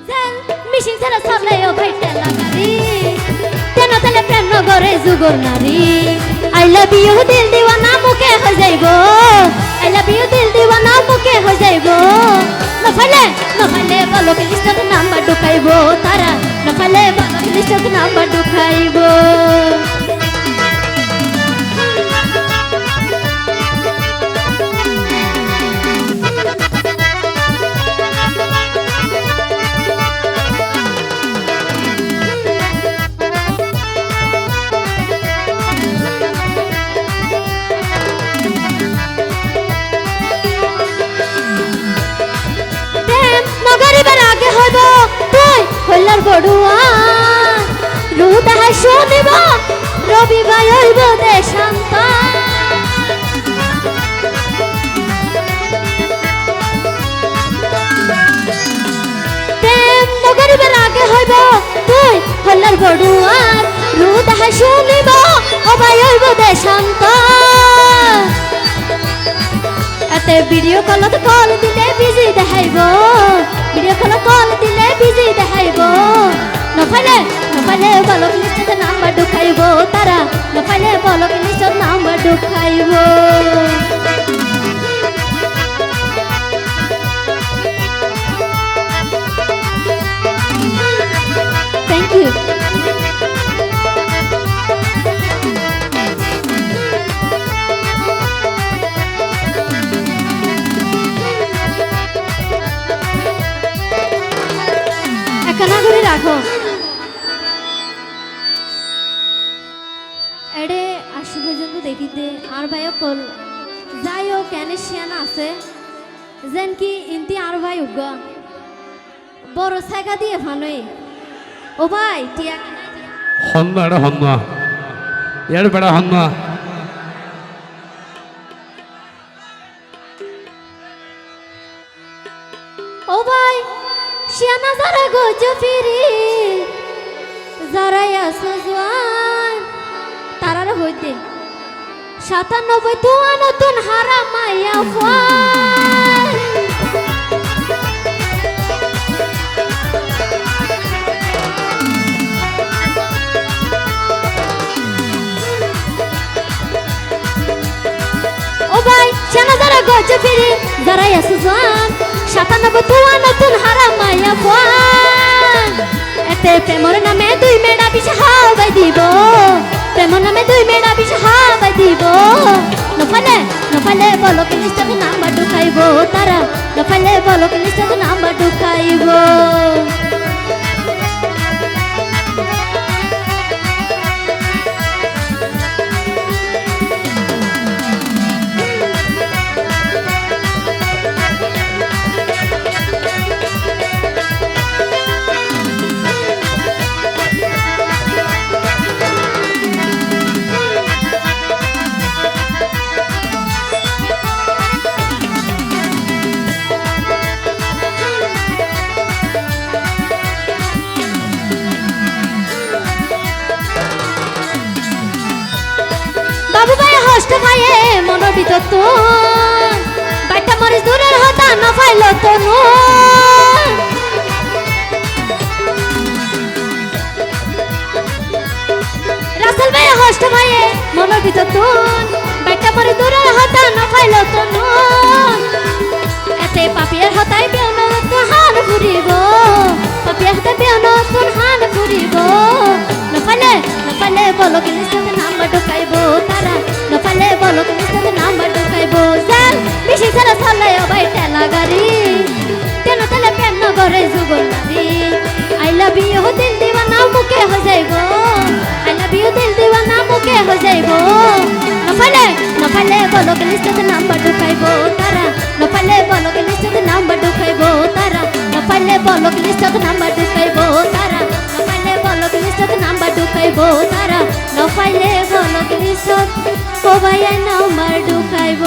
jail missing ছাড়া চলে ও ভাই ঠেলা গাড়ি কেন তাহলে প্রেম নগরে যুগর নারী আই লাভ ইউ দিল দিওয়ানা মুখে হয়ে যাইব আই লাভ ইউ দিল দিওয়ানা মুখে হয়ে যাইব নফালে বলো কি লিস্টত নাম্বার ঢুকাইব তারা নফালে বলো কি লিস্টত নাম্বার ঢুকাইব হইলার বড়ুয়া রুদাহ শুনিব রবি ভাই হইব দেশান্ত প্রেম নগরিবের আগে হইব তুই হইলার বড়ুয়া রুদাহ শুনিব ও ভাই হইব দেশান্ত এতে ভিডিও কলত কল দিলে বিজি দেখাইব ভিডিও কল দিলে বিজি দেখাইব নফালে বলো কি লিস্টত নাম্বার ঢুকাইব তারা নফালে বলো কি লিস্টত নাম্বার ঢুকাইব থ্যাংক ইউ রাখো এডে আসু পর্যন্ত দেখিতে আর ভাইও কল যাইও কেন শিয়ানা আছে যেন কি ইন্তি আর ভাই উগ বড় সাইকা দিয়ে ভানোই ও ভাই টিয়া হন্না এডা হন্না এর বেড়া হন্না ও ভাই শিয়ানা যারা গজ ফিরি যারা আসো জোয়ান তারার হইতে 97 তো নতুন হারা মাইয়া ফান ও ভাই শিয়ানা যারা গজ ফিরি যারা আসো জোয়ান 97 তো নতুন হারা মাইয়া ফান এতে প্রেমর নামে দুই মেডা বিশা হাওয়াই দিব প্রেমর নামে দুই মেডা বিশা হাওয়াই দিব নফালে বলো কি লিস্টত নাম্বার ঢুকাইব তারা নফালে বলো কি লিস্টত নাম্বার ঢুকাইব বাবু ভাই হষ্ট ভাইয়ে মনের ভিতর তো বাইটা মরিস দূরের হতা না পাইল তো রাসেল ভাই হষ্ট ভাইয়ে মনের ভিতর তো বাইটা মরিস দূরের হতা না পাইল তো এতে পাপিয়ার হতাই বেউন তোর হান ফুরিব পাপিয়ার হতাই বেউন তোর হান ফুরিব নফালে বলো কি লিস্টত নাম্বার ঢুকাইব তারা নফালে বলো কি লিস্টত নাম্বার ঢুকাইব জাল বেশি ছাড়া চলে ও ভাই ঠেলা গাড়ি কেন তাহলে প্রেম নগরে যুগল নারী আই লাভ ইউ দিল দিওয়ানা মুখে হয়ে যাইব আই লাভ ইউ দিল দিওয়ানা মুখে হয়ে যাইব নফালে বলো কি লিস্টত নাম্বার ঢুকাইব তারা নফালে বলো কি লিস্টত নাম্বার ঢুকাইব তারা নফালে বলো কি লিস্টত নাম্বার ঢুকাইব তারা নফালে বলো কি লিস্টত নাম্বার ঢুকাইব তারা নফালে বলো কি লিস্টত ও ভাই নাম্বার ঢুকাইব